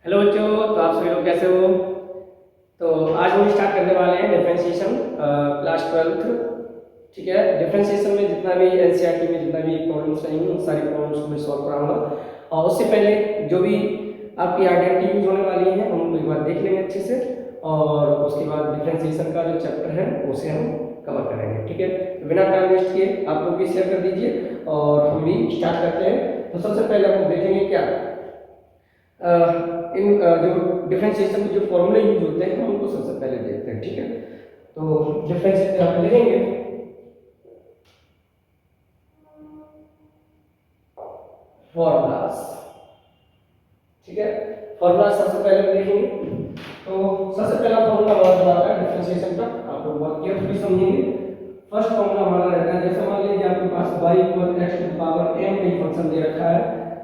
Hello बच्चों, तो आप सभी लोग कैसे हो। तो आज हम स्टार्ट करने वाले हैं डिफरेंशिएशन क्लास 12। ठीक है, डिफरेंशिएशन में जितना भी एनसीईआरटी में जितना भी प्रॉब्लम्स रहेंगी उन सारी प्रॉब्लम्स को मैं सॉल्व कराऊंगा। और उससे पहले जो भी आपकी आइडेंटिटी यूज होने वाली है हम उनको एक बार देख लेंगे अच्छे से, और उसके बाद डिफरेंशिएशन का जो चैप्टर है उसे हम कवर करेंगे। ठीक है, तो बिना टाइम वेस्ट किए आप लोग भी शेयर कर दीजिए और हम भी स्टार्ट करते हैं। तो सबसे पहले हम लोग देखेंगे क्या जो डिफरेंशिएशन में जो फॉर्मूले यूज होते हैं हम उनको सबसे पहले देखते हैं। ठीक है, तो डिफरेंशिएशन आप लिखेंगे फॉर्मूलास। ठीक है, फॉर्मूला सबसे पहले लिखेंगे। तो सबसे पहला फॉर्मूला हमारा आता है डिफरेंशिएशन का, आप लोग बहुत केयरफुली समझेंगे। फर्स्ट फॉर्मूला हमारा रहता है, जैसे मान लीजिए आपके पास y = x to the power m का फंक्शन दे रखा है,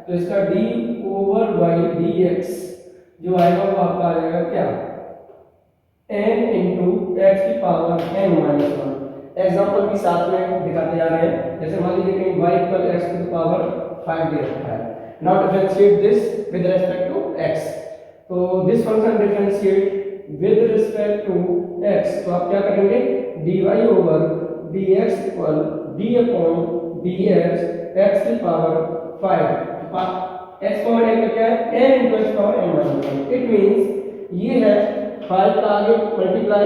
तो इसका d/y dx जो आएगा वो आपका आ जाएगा क्या, n × x की पावर n - 1। एग्जांपल भी साथ में दिखाते जा रहे हैं। जैसे मान लीजिए कहीं y = x to the power 5 दे रखा है। Now differentiate this with respect to x। तो this function differentiate with respect to x, तो आप क्या करेंगे, dy/dx = d/dx x की पावर 5। x पावर n का क्या है, n × x power n - 1। It means ये है 5 का आगे मल्टीप्लाई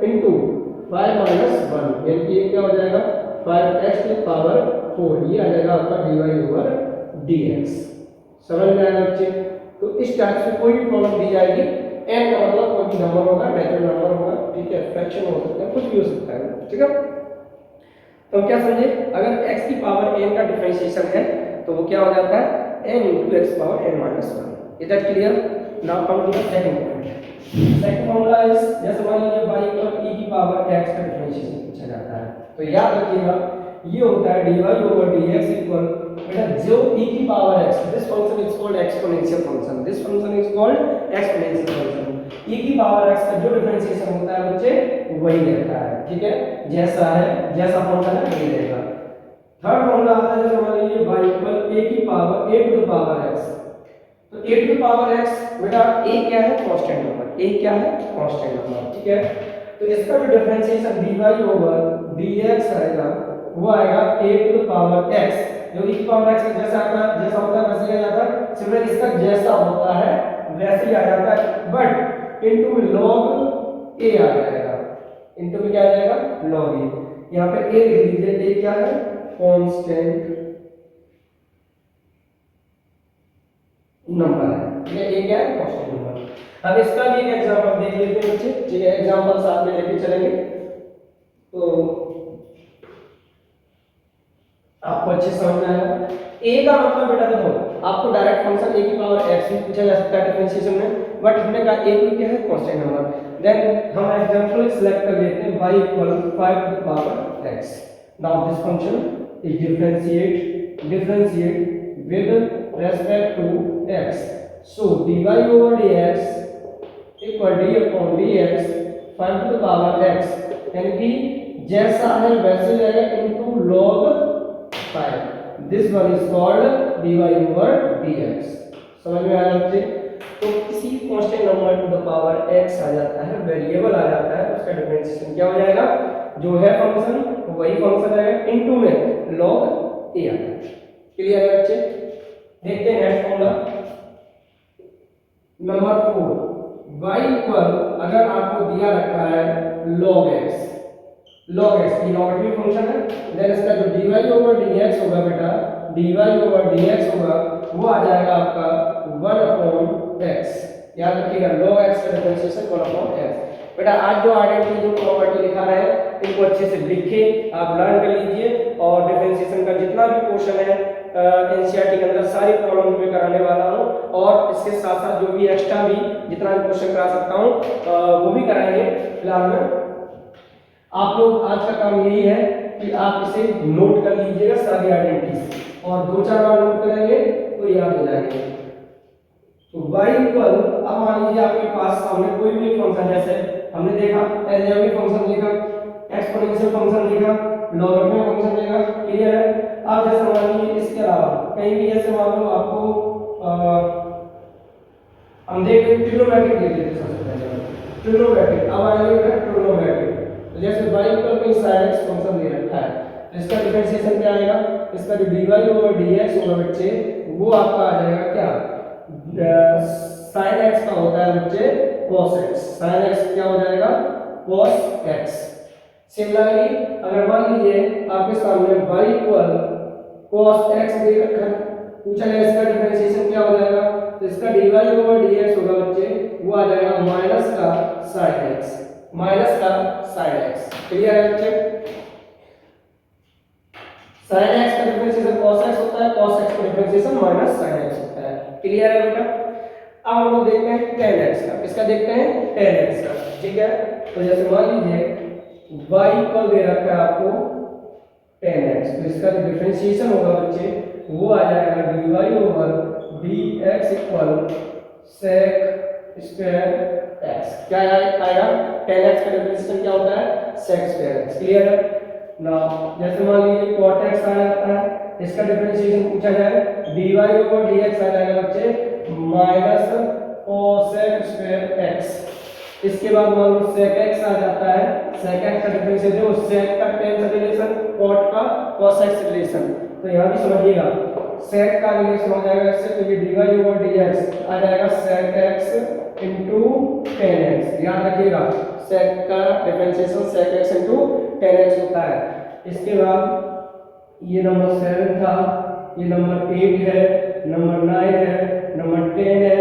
इनटू 5 - 1, यानी कि ये क्या हो जाएगा 5x की पावर 4। ये आ जाएगा आपका dy/dx। समझ में आया बच्चे। तो इस टाइप से कोई भी प्रॉब्लम दी जाएगी, n का मतलब कोई भी नंबर होगा, नेचुरल नंबर होगा, ठीक है, फ्रैक्शन हो सकता है, कुछ भी हो सकता है। ठीक है, तो क्या समझे, अगर x की पावर n का डिफरेंशिएशन है तो वो क्या हो जाता है n × x power n - 1। Is that clear. Now come to the second point. Second formula is, जैसे मान लीजिए y = e की पावर x का डिफरेंशिएशन पूछा जाता है, तो याद रखिएगा ये होता है dy/dx इक्वल, बेटा जो e की power x, this function is called exponential function, this function is called exponential function. e की पावर x का जो डिफरेंशिएशन होता है बच्चे वही रहता है। ठीक है, जैसा है, जैसा फंक्शन है वही रहेगा। थर्ड फॉर्मूला आता है, जैसे मान लीजिए y = a की power a to the power x। तो a to the power x, बेटा a क्या है, कांस्टेंट नंबर, a क्या है, कांस्टेंट नंबर। ठीक है, तो इसका जो डिफरेंशिएशन dy/dx आएगा वो आएगा a to the power x, जो e की पावर x का जैसा आता है, जैसा होता है वैसे ही आ जाता है। सिमिलर इसका जैसा होता है वैसे ही आ जाता है, बट इनटू में log a आ जाएगा, इनटू में क्या आ जाएगा, log a। यहां पे a लिख लीजिए, a क्या है, कांस्टेंट नंबर है। ठीक है, ये क्या है, कांस्टेंट नंबर। अब इसका भी एक एग्जांपल देख लेते हैं बच्चे। ठीक है, एग्जांपल साथ में लेके चलेंगे तो आपको अच्छे समझ में आएगा। a का मतलब बेटा देखो, आपको डायरेक्ट फंक्शन a की पावर x भी पूछा जा सकता है डिफरेंशिएशन में, बट हमने कहा a भी क्या है, कांस्टेंट नंबर। देन हम एग्जांपल सिलेक्ट कर लेते हैं y = 5 to the power x। Now this function is differentiate with respect to x, so dy/dx equal d/dx 5 to the power x, यानी कि जैसा है वैसे जाएगा into log 5। This one is called dy/dx। समझ में आया बच्चे। तो किसी constant number two the power x आ जाता है, वेरिएबल आ जाता है, उसका डिफरेंशिएशन क्या हो जाएगा, जो है फंक्शन वही फंक्शन है, इनटू में log a आ जाएगा। क्लियर है बच्चे। देखते हैं next formula number 4। y equal, अगर आपको दिया रखा है log x, log x की लॉगरिथमिक फंक्शन है, देन इसका जो dy/dx होगा बेटा, dy/dx होगा वो आ जाएगा आपका 1/x। याद रखिएगा log x का डिफरेंशिएशन 1/x। बेटा आज जो आइडेंटिटी जो प्रॉपर्टी लिखा रहे हैं इनको अच्छे से लिखिए, आप लर्न कर लीजिए, और डिफरेंशिएशन का जितना भी क्वेश्चन है एनसीईआरटी के अंदर सारी प्रॉब्लम में कराने वाला हूं, और इसके साथ साथ जो भी एक्स्ट्रा भी जितना भी क्वेश्चन करा सकता हूं वो भी कराएंगे। फिलहाल में आप लोग आज का काम यही है कि आप इसे नोट कर लीजिएगा सारी आइडेंटिटीज, और 2-4 बार नोट करेंगे तो याद हो जाएंगे। तो y इक्वल, अब मान लीजिए आपके पास सामने कोई भी फंक्शन, जैसे हमने देखा एलजेब्रिक फंक्शन देखा, एक्सपोनेंशियल फंक्शन देखा, लॉगरिथमिक फंक्शन देखा। क्लियर है। अब जैसे मान लीजिए इसके अलावा कहीं भी जैसे मान लो आपको हम देख रहे हैं ट्रिग्नोमेट्रिक देख लेते हैं सबसे पहले ट्रिग्नोमेट्रिक। अब आएंगे ट्रिग्नोमेट्रिक। तो जैसे y equal to sin x function दे रखा है तो इसका डिफरेंशिएशन क्या आएगा, इसका जो dy ओवर dx होगा बच्चे वो आपका आ जाएगा क्या, sin x का होता है बच्चे cos x, sin x क्या हो जाएगा cos x। सिमिलरली अगर मान लीजिए आपके सामने y इक्वल cos x दे रखा है, पूछा गया इसका डिफरेंशिएशन क्या हो जाएगा, तो इसका dy ओवर dx होगा बच्चे वो आ जाएगा माइनस का sin x, माइनस का sin x। क्लियर है बच्चे, sin x का डिफरेंशिएशन cos x होता है, cos x का डिफरेंशिएशन माइनस sin x होता है। क्लियर है बेटा। अब हम लोग देखते हैं tan x का, इसका देखते हैं tan x का, ठीक है। तो जैसे मान लीजिए y इक्वल दे रखा है आपको tan x, तो इसका जो डिफरेंशिएशन होगा बच्चे वो आ जाएगा dy over dx equal sec square x। क्या आएगा, tan x का डिफरेंशिएशन क्या होता है sec स्क्वायर x। क्लियर है ना। जैसे मान लीजिए cot x आ जाता है, इसका डिफरेंशिएशन पूछा जाए dy ओवर dx आ जाएगा बच्चे माइनस cosec स्क्वायर x। इसके बाद मान लो sec x आ जाता है, sec x का डिफरेंशिएशन जो sec का tan से रिलेशन, cot का cos x से रिलेशन, तो यहाँ भी समझिएगा sec का रिलेशन हो जाएगा इससे, तो ये dy ओवर dx आ जाएगा sec x into tan x। याद रखिएगा sec का differentiation sec x into tan x होता है। इसके बाद ये नंबर 7 था, ये नंबर 8 है, नंबर 9 है, नंबर 10 है।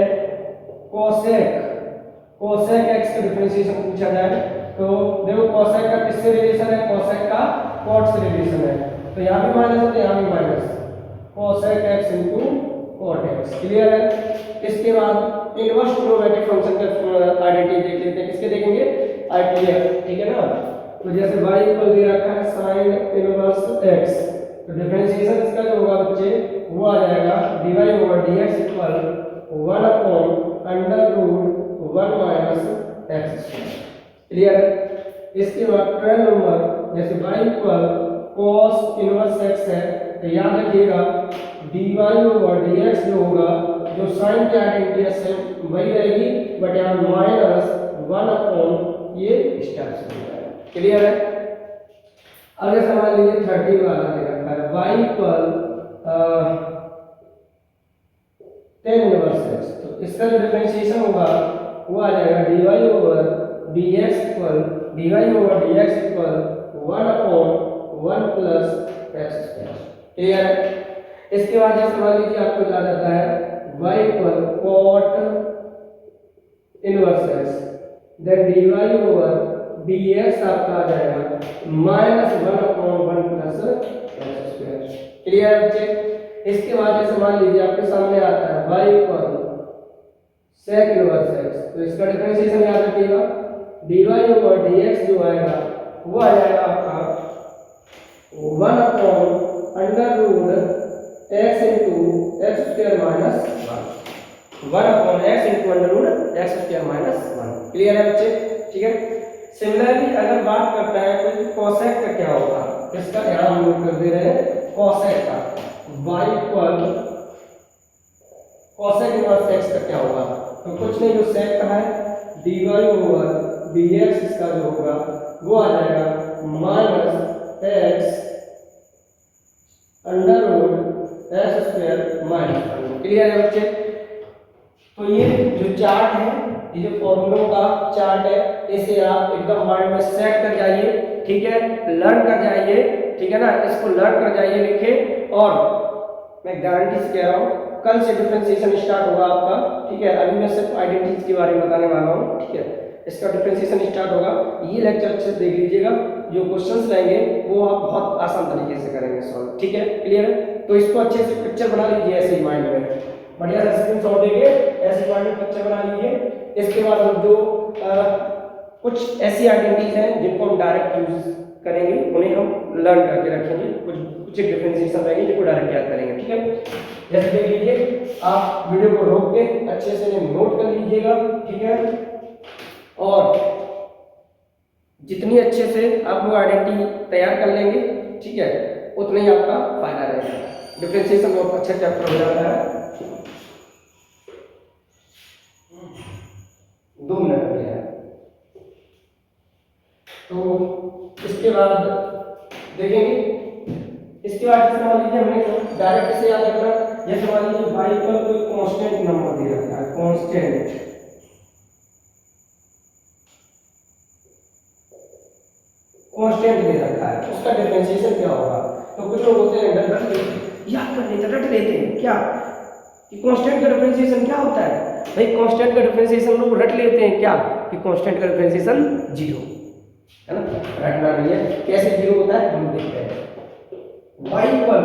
cosec x का डिफरेंशिएशन पूछा जाए तो देखो cosec का किससे रिलेशन है, cosec का cot से रिलेशन है, तो यहाँ भी माइनस है तो यहाँ भी minus, cosec x into cot x। Clear है। इसके बाद इनवर्स ट्रिग्नोमेट्रिक फंक्शन का आइडेंटिटी देख लेते हैं, किसके देखेंगे ITF, ठीक है ना। तो जैसे y इक्वल दे रखा है sin इनवर्स x, तो डिफरेंशिएशन इसका जो होगा बच्चे वो आ जाएगा dy over dx equal 1 upon under root 1 minus x square. Clear है। इसके बाद 12 नंबर जैसे y equal cos inverse x है, तो याद रखिएगा dy ओवर dx जो होगा जो साइन की आइडेंटिटी है सेम वही रहेगी, बट यहाँ माइनस 1 अपॉन ये स्टेप से हो जाएगा। क्लियर है। अगर समझ लीजिए 30 वाला दे रखा है y equal tan inverse x, तो इसका जो डिफरेंशिएशन होगा वो आ जाएगा dy over dx equal 1 upon 1 plus x square. Clear है। इसके बाद जैसे मान लीजिए आपको याद आता है y equal cot inverse x, then dy over dx आपका आ जाएगा minus 1 upon 1 plus x square. Clear है बच्चे। इसके बाद जैसे मान लीजिए आपके सामने आता है y equal sec inverse x, तो इसका डिफरेंशिएशन याद रखिएगा dy ओवर dx जो आएगा वो आ जाएगा आपका 1 upon under root x into x square minus 1 upon x into under root x square minus 1। Clear है बच्चे, ठीक है। सिमिलरली अगर बात करता है तो cosec का क्या होगा, इसका यहाँ हम लोग कर दे रहे हैं cosec का y equal cosec inverse x का क्या होगा, तो कुछ नहीं जो sec का है dy ओवर dx इसका जो होगा वो आ जाएगा minus x under root x square minus 1। Clear है बच्चे। तो ये जो चार्ट है, ये जो फॉर्मूलों का चार्ट है, इसे आप एकदम माइंड में सेट कर जाइए, ठीक है, लर्न कर जाइए, ठीक है ना, इसको लर्न कर जाइए लिखे। और मैं गारंटी से कह रहा हूँ कल से डिफरेंशिएशन स्टार्ट होगा आपका, ठीक है। अभी मैं सिर्फ आइडेंटिटीज के बारे में बताने वाला हूँ, ठीक है। इसका डिफरेंशिएशन स्टार्ट होगा, ये लेक्चर अच्छे से देख लीजिएगा, जो क्वेश्चंस रहेंगे वो आप बहुत आसान तरीके से करेंगे सॉल्व, ठीक है। क्लियर है। तो इसको अच्छे से पिक्चर बना लीजिए ऐसे ही माइंड में, बढ़िया से स्क्रीनशॉट देके ऐसे माइंड में पिक्चर बना लीजिए। इसके बाद हम जो कुछ ऐसी आइडेंटिटीज हैं जिनको हम डायरेक्ट यूज करेंगे, उन्हें हम लर्न करके रखेंगे, कुछ डिफरेंशिएशन रहेंगे जिनको डायरेक्ट याद करेंगे, ठीक है। जैसे देख लीजिए, आप वीडियो को रोक के अच्छे से नोट कर लीजिएगा, ठीक है। और जितनी अच्छे से आप लोग आइडेंटिटी तैयार कर लेंगे, ठीक है, उतना ही आपका फायदा रहेगा। डिफरेंशिएशन बहुत अच्छा चैप्टर हो जाता है। 2 मिनट दिया है। तो इसके बाद देखेंगे, इसके बाद जैसे मान लीजिए हमने डायरेक्ट से याद रखना, जैसे मान लीजिए y पर कोई कांस्टेंट नंबर दे रखा है, कांस्टेंट दे रखा है, उसका डिफरेंशिएशन क्या होगा। तो कुछ लोग होते हैं याद कर लेते, रट लेते हैं क्या कि कांस्टेंट का डिफरेंशिएशन क्या होता है। भाई कांस्टेंट का डिफरेंशिएशन लोग रट लेते हैं क्या कि कांस्टेंट का डिफरेंशिएशन 0 है ना, रटना नहीं है। कैसे 0 होता है हम देखते हैं। y पर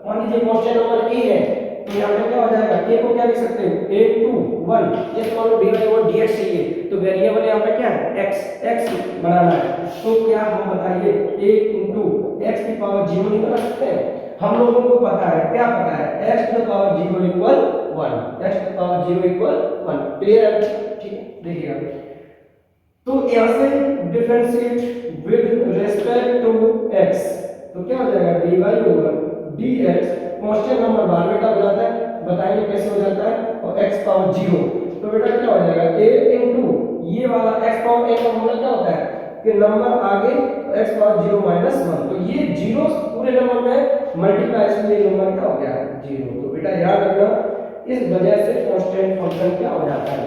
मान लीजिए कांस्टेंट नंबर a है, तो यहाँ पे क्या हो जाएगा, a को क्या लिख सकते हैं a to 1, ये मान लो dy/dx चाहिए, तो वेरिएबल यहाँ पे क्या है x बनाना है। तो क्या हम बताइए a into x की पावर 0 नहीं बना सकते हैं। हम लोगों को पता है, क्या पता है, x to the power 0 equal 1, x to the power 0 equal 1। Clear है, ठीक है। देखिएगा तो यहाँ से differentiate with respect to x, तो क्या हो जाएगा dy/dx, कांस्टेंट नंबर बार बेटा हो जाता है, बताएंगे कैसे हो जाता है, और x पावर 0, तो बेटा क्या हो जाएगा a into ये वाला x पावर a का मतलब क्या होता है कि नंबर आगे x पावर 0 माइनस 1, तो ये 0 पूरे नंबर में मल्टीप्लाई, इसलिए नंबर क्या हो गया 0। तो बेटा याद रखना, इस वजह से कांस्टेंट फंक्शन क्या हो जाता है।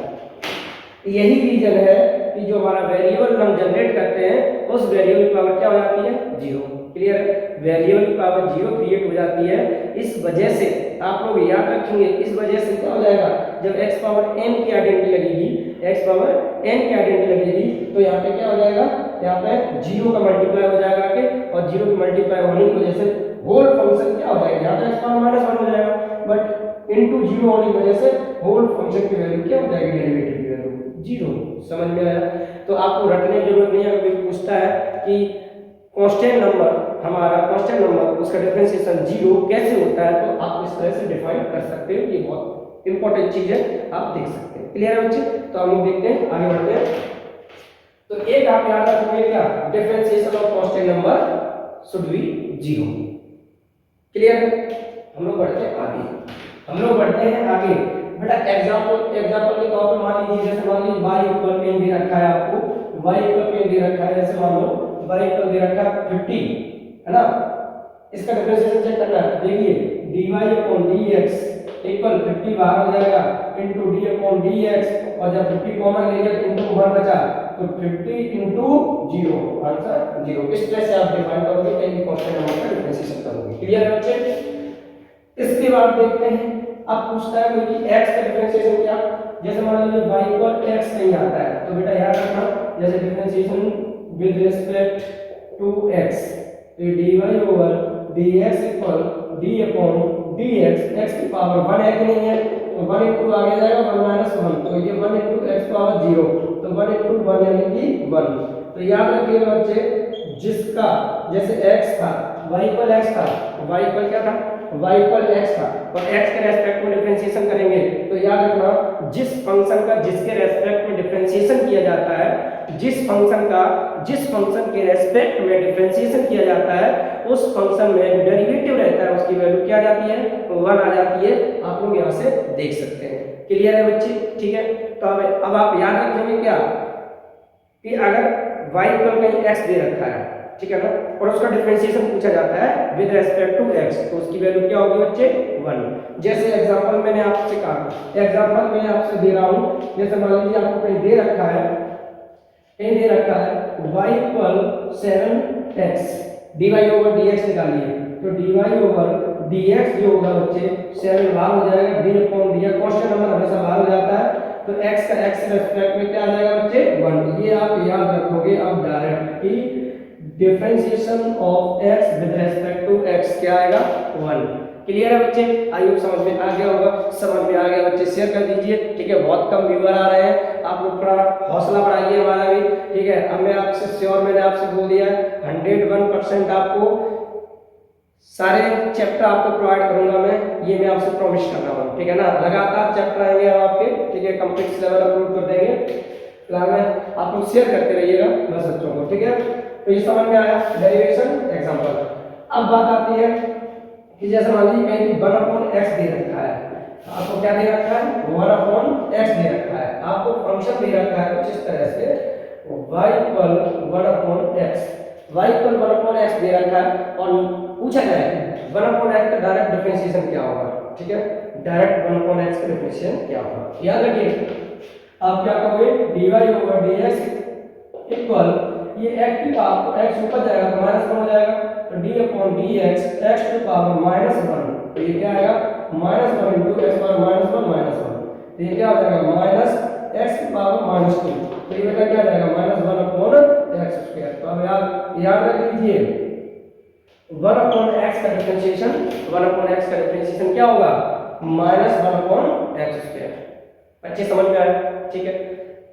यही रीजन है कि जो हमारा वेरिएबल हम जनरेट करते हैं उस वेरिएबल की पावर क्या हो जाती है 0। क्लियर है, वेरिएबल की पावर 0 क्रिएट हो जाती है। इस वजह से आप लोग याद रखेंगे, इस वजह से क्या हो जाएगा, जब x पावर n की आइडेंटिटी लगेगी, x पावर n की आइडेंटिटी लगेगी, तो यहाँ पे क्या हो जाएगा, यहाँ पे 0 का मल्टीप्लाई हो जाएगा के, और 0 की मल्टीप्लाई होने की वजह से होल फंक्शन क्या हो जाएगा, यहाँ पे x पावर -1 हो जाएगा, बट इनटू 0 होने की वजह से होल फंक्शन की वैल्यू क्या हो जाएगी, डेरिवेटिव की वैल्यू 0। समझ में आया। तो आपको रटने की जरूरत नहीं है। अगर कोई पूछता है कि कांस्टेंट नंबर, हमारा कांस्टेंट नंबर उसका डिफरेंशिएशन 0 कैसे होता है, तो आप इस तरह से डिफाइन कर सकते हो। ये बहुत इंपॉर्टेंट चीज है, आप देख सकते हैं। क्लियर है बच्चे, तो हम लोग देखते हैं, आगे बढ़ते हैं। तो एक आप याद रखोगे क्या, differentiation of constant number should be 0। Clear है, हम लोग बढ़ते हैं आगे। बेटा एग्जांपल के तौर पे मान लीजिए, जैसे मान लीजिए y इक्वल पेन दे रखा है आपको, y इक्वल पेन दे रखा है, जैसे मान लो y इक्वल दे रखा है 50 है ना, इसका डिफरेंशिएशन चेक करना है। देखिए dy/dx इक्वल 50 बाहर हो जाएगा इनटू d/dx, और जब 50 कॉमन ले लिया तो इनटू 1 बचा, तो 50 इनटू 0, आंसर 0। इस तरह से आप डिफाइन करोगे, कहीं भी कांस्टेंट नंबर का डिफरेंशिएशन करोगे। क्लियर है बच्चे। इसके बाद देखते हैं, अब पूछता है कोई कि x का डिफरेंशिएशन क्या, जैसे मान लीजिए y इक्वल x नहीं आता है, तो बेटा याद रखना, जैसे differentiation with respect to x, तो dy/dx इक्वल d/dx, x की पावर 1 है कि नहीं है, तो 1 into आगे जाएगा 1 - 1, तो ये 1 into x पावर 0, तो 1 into 1 यानी कि 1। तो याद रखिएगा बच्चे, जिसका जैसे x था, y इक्वल x था, y इक्वल क्या था, y इक्वल x था, और x के रेस्पेक्ट में डिफरेंशिएशन करेंगे, तो याद रखना जिस फंक्शन का जिसके रेस्पेक्ट में डिफरेंशिएशन किया जाता है, जिस फंक्शन के रेस्पेक्ट में डिफरेंशिएशन किया जाता है, उस फंक्शन में जो डेरिवेटिव रहता है उसकी वैल्यू क्या आ जाती है, 1 आ जाती है। आप लोग यहाँ से देख सकते हैं। क्लियर है बच्चे, ठीक है। तो अब आप याद रखेंगे क्या कि अगर y इक्वल कहीं x दे रखा है, ठीक है ना, और उसका डिफरेंशिएशन पूछा जाता है विद रिस्पेक्ट टू x, तो उसकी वैल्यू क्या होगी बच्चे 1। जैसे एग्जांपल मैंने आपसे कहा, एग्जांपल मैं आपसे दे रहा हूं, जैसे मान लीजिए आपको कहीं दे रखा है y इक्वल 7x, dy/dx निकालिए, तो dy/dx जो होगा बच्चे 7 बाहर हो जाएगा, d/dx कांस्टेंट नंबर हमेशा बाहर हो जाता है, तो x का x रेस्पेक्ट में क्या आ जाएगा बच्चे 1। ये आप याद रखोगे अब डायरेक्ट कि differentiation of x with respect to x क्या आएगा 1। क्लियर है बच्चे, आई होप समझ में आ गया होगा। समझ में आ गया बच्चे शेयर कर दीजिए, ठीक है। बहुत कम व्यूअर आ रहे हैं, आप लोग थोड़ा हौसला बढ़ाइए हमारा भी, ठीक है। अब मैं आपसे श्योर, मैंने आपसे बोल दिया 101% आपको सारे चैप्टर आपको प्रोवाइड करूंगा ये मैं आपसे प्रॉमिस कर रहा हूँ, ठीक है ना। लगातार चैप्टर आएंगे अब आपके, ठीक है, कंप्लीट लेवल अपलोड कर देंगे। फिलहाल आप लोग शेयर करते रहिएगा बस बच्चों को, ठीक है। तो ये समझ में आया डेरिवेशन एग्जांपल। अब बात आती है कि जैसे मान लीजिए कहीं 1/x दे रखा है, आपको क्या दे रखा है 1/x दे रखा है, आपको फंक्शन दे रखा है कुछ इस तरह से y equal 1/x, y equal 1/x दे रखा है और पूछा जाए 1/x का डायरेक्ट डिफरेंशिएशन क्या होगा, ठीक है, डायरेक्ट 1/x का डिफरेंशिएशन क्या होगा। याद रखिए आप क्या करोगे dy ओवर dx इक्वल ये x की पावर x ऊपर जाएगा तो माइनस 1 हो जाएगा, तो d अपॉन dx x की पावर -1, तो ये क्या आएगा -1 इनटू x पावर -1 -1, तो ये क्या हो जाएगा माइनस x की पावर -2, तो ये बेटा क्या जाएगा -1 अपॉन x स्क्वायर। तो अब याद रख लीजिए 1 अपॉन x का डिफरेंशिएशन 1 अपॉन x का डिफरेंशिएशन क्या होगा -1 अपॉन x स्क्वायर। अच्छे समझ में आया, ठीक है।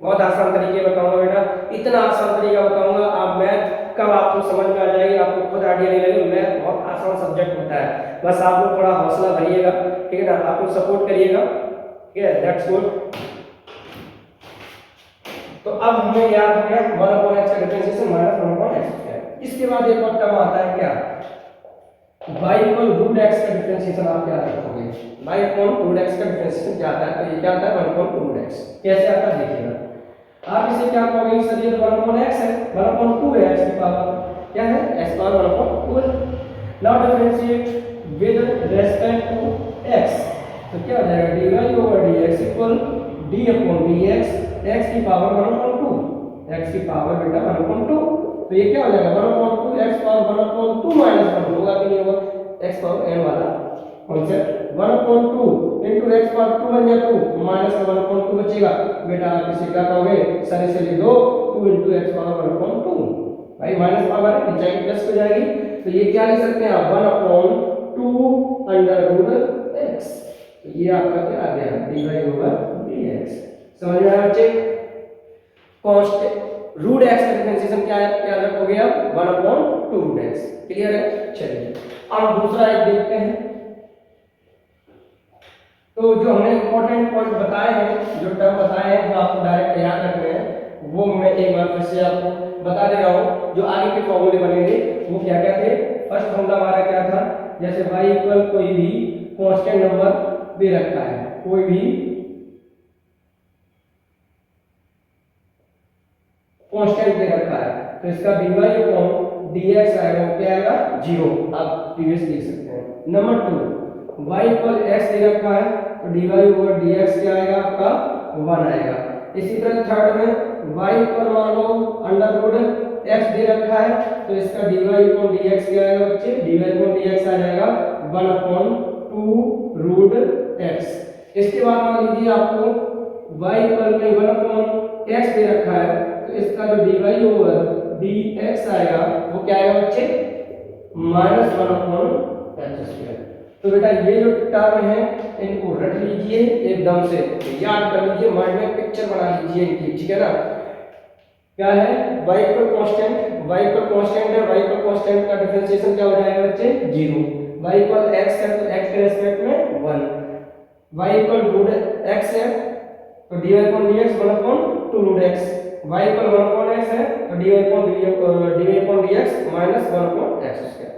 बहुत आसान तरीके बताऊंगा बेटा, इतना आसान तरीका बताऊंगा आप मैथ कब आपको समझ में आ जाएगी, आपको खुद आइडिया नहीं लगेगा। मैथ बहुत आसान सब्जेक्ट होता है, बस आप लोग थोड़ा हौसला भरिएगा, ठीक है ना, आप लोग सपोर्ट करिएगा, ठीक है, दैट्स गुड। तो अब हमें याद हो गया 1 अपॉन x का डिफरेंशिएशन -1 अपॉन x स्क्वायर। इसके बाद एक और टर्म आता है क्या y इक्वल रूट x का डिफरेंशिएशन आप क्या रखोगे, y अपॉन रूट x का डिफरेंशिएशन क्या आता है, तो ये क्या आता है 1 अपॉन रूट x, कैसे आता है देखिएगा। आप इसे क्या कहोगे सर ये 1 अपॉन x है, 1 अपॉन 2 है, x की पावर क्या है x पावर 1 अपॉन 2 है। Now differentiate with respect to x, तो क्या हो जाएगा dy over dx equal d upon dx x की पावर 1 अपॉन 2, x की पावर बेटा 1 अपॉन 2, तो ये क्या हो जाएगा 1 अपॉन 2 x पावर 1 अपॉन 2 -1 होगा कि नहीं होगा, x पावर n वाला concept 1 upon 2 into x power 2 बन गया 2 माइनस 1 अपॉन 2 बचेगा, बेटा आप इसे क्या कहोगे सर इसे लिख दो 2 इनटू x पावर 1 अपॉन 2, भाई माइनस पावर है नीचे प्लस हो जाएगी, तो ये क्या लिख सकते हैं आप 1 अपॉन 2 अंडर रूट x, तो ये आपका क्या आ गया dy ओवर dx। समझ में आया बच्चे, कांस्टेंट रूट x का डिफरेंशिएशन क्या है, क्या रखोगे आप 1 अपॉन 2 रूट x, क्लियर है। चलिए अब दूसरा एक देखते हैं, तो जो हमने इंपॉर्टेंट पॉइंट बताए हैं, जो टर्म बताए हैं जो आपको डायरेक्ट याद रखने हैं, वो मैं एक बार फिर से आपको बता दे रहा हूँ। जो आगे के फॉर्मूले बनेंगे वो क्या क्या थे। फर्स्ट फॉर्मूला हमारा क्या था, जैसे y इक्वल कोई भी कांस्टेंट नंबर दे रखा है, कोई भी कांस्टेंट दे रखा है, तो इसका dy अपॉन dx आएगा वो क्या आएगा 0, आप प्रीवियस लिख सकते हैं। नंबर 2 y इक्वल x दे रखा है, तो dy ओवर dx क्या आएगा आपका 1 आएगा। इसी तरह थर्ड में y इक्वल मान लो अंडर रूट x दे रखा है, तो इसका dy अपॉन dx क्या आएगा बच्चे, dy अपॉन dx आ जाएगा 1 अपॉन 2 रूट x। इसके बाद मान लीजिए आपको y इक्वल में 1 अपॉन x दे रखा है, तो इसका जो dy ओवर dx आएगा वो क्या आएगा बच्चे -1 अपॉन x स्क्वायर। तो बेटा ये जो टर्म है इनको रख लीजिए एकदम से याद कर लीजिए, माइंड में पिक्चर बना लीजिए इनकी, ठीक है ना। क्या है y equal constant, y equal constant है, y इक्वल कांस्टेंट का डिफरेंशिएशन क्या हो जाएगा बच्चे 0, y इक्वल x है तो x के रिस्पेक्ट में 1, y इक्वल रूट x है तो dy upon dx 1 upon 2 root x, y equal 1 upon x है तो dy upon dx minus 1 upon x square.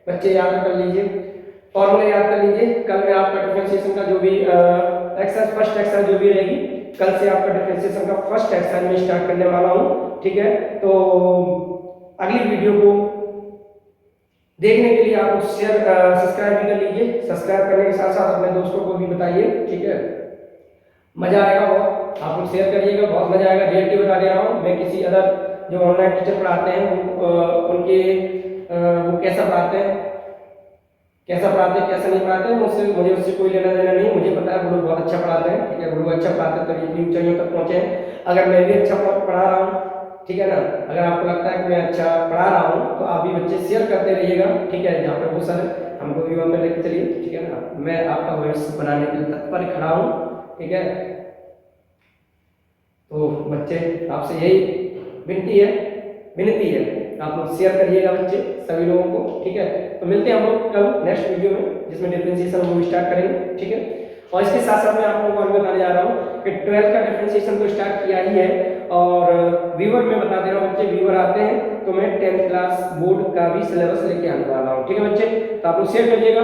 बच्चे याद कर लीजिए, फॉर्मूले याद कर लीजिए। कल में आपका डिफरेंशिएशन का जो भी एक्सरसाइज फर्स्ट एक्सरसाइज जो भी रहेगी, कल से आपका डिफरेंशिएशन का फर्स्ट एक्सरसाइज में स्टार्ट करने वाला हूं, ठीक है। तो अगली वीडियो को देखने के लिए आप शेयर सब्सक्राइब भी कर लीजिए, सब्सक्राइब करने के साथ साथ अपने दोस्तों को भी बताइए, ठीक है। मजा आएगा बहुत, आप लोग शेयर करिएगा, बहुत मजा आएगा। रियलिटी बता दे रहा हूँ मैं, किसी अदर जो ऑनलाइन टीचर पढ़ाते हैं उनके वो कैसा पढ़ाते हैं कैसा नहीं पढ़ाते हैं, मुझे उससे कोई लेना देना नहीं। मुझे पता है वो लोग बहुत अच्छा पढ़ाते हैं, ठीक है, वो लोग अच्छा पढ़ाते हैं तभी इतनी ऊंचाइयों तक पहुंचे हैं। अगर मैं भी अच्छा पढ़ा रहा हूँ, ठीक है ना, अगर आपको लगता है कि मैं अच्छा पढ़ा रहा हूँ तो आप भी बच्चे शेयर करते रहिएगा, ठीक है। जहाँ पे वो सर हमको भी वहाँ पे लेके चलिए, ठीक है ना। मैं आपका भविष्य बनाने के लिए तत्पर खड़ा हूँ, ठीक है। तो बच्चे आपसे यही विनती है आप लोग शेयर करिएगा बच्चे सभी लोगों को, ठीक है। तो मिलते हैं हम लोग कल नेक्स्ट वीडियो में जिसमें डिफरेंशिएशन हम लोग स्टार्ट करेंगे, ठीक है। और इसके साथ साथ मैं आप लोगों को और बताने जा रहा हूँ कि 12th का डिफरेंशिएशन तो स्टार्ट किया ही है, और व्यूअर में बता दे रहा हूँ बच्चे, व्यूअर आते हैं तो मैं 10th क्लास बोर्ड का भी सिलेबस लेके आने वाला हूँ, ठीक है बच्चे। तो आप लोग शेयर करिएगा।